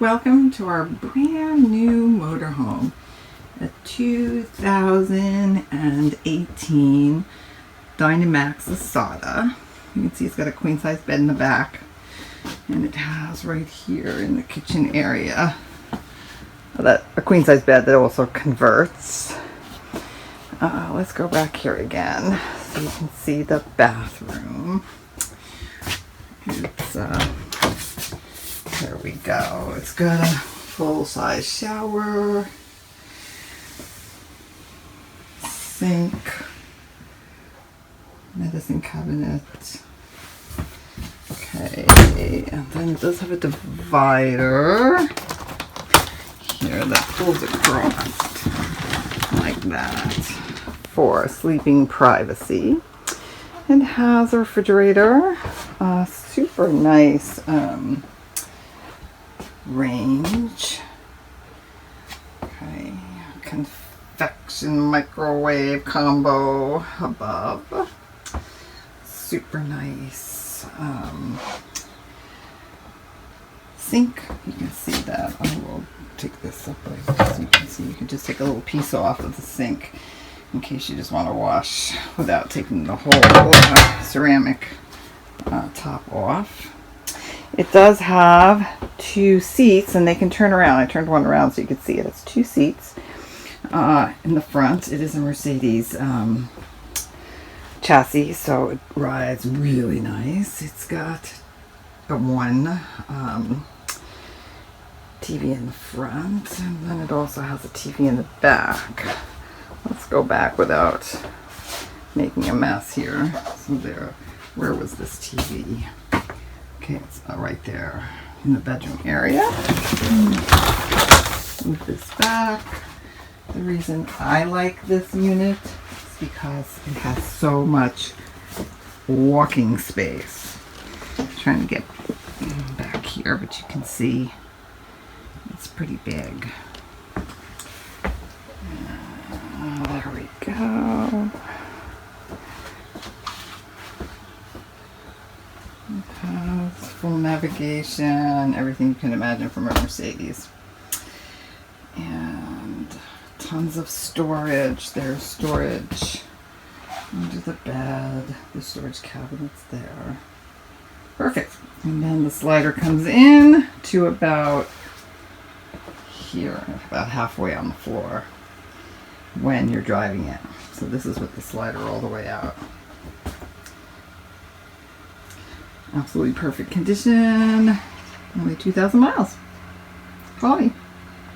welcome to our brand new motorhome, a 2018 Dynamax Isata. You can see it's got a queen size bed in the back, and it has right here in the kitchen area a queen size bed that also converts. Let's go back here again so you can see the bathroom. It's there we go. It's got a full-size shower, sink, medicine cabinet. Okay, and then it does have a divider here that pulls across like that for sleeping privacy. It has a refrigerator, super nice range. Okay, convection microwave combo above. Super nice sink. You can see that. I will take this up so you can see. You can just take a little piece off of the sink in case you just want to wash without taking the whole ceramic top off. It does have two seats, and they can turn around. I turned one around so you could see it. It's two seats in the front. It is a Mercedes chassis, so it rides really nice. It's got a one TV in the front, and then it also has a TV in the back. Let's go back without making a mess here. So there, where was this TV? Okay, it's right there in the bedroom area. Move this back. The reason I like this unit is because it has so much walking space. I'm trying to get back here, but you can see it's pretty big. There we go. It has full navigation, everything you can imagine from a Mercedes. And tons of storage. There's storage under the bed. The storage cabinet's there. Perfect. And then the slider comes in to about here, about halfway on the floor when you're driving it. So this is with the slider all the way out. Absolutely perfect condition. Only 2,000 miles. Call me.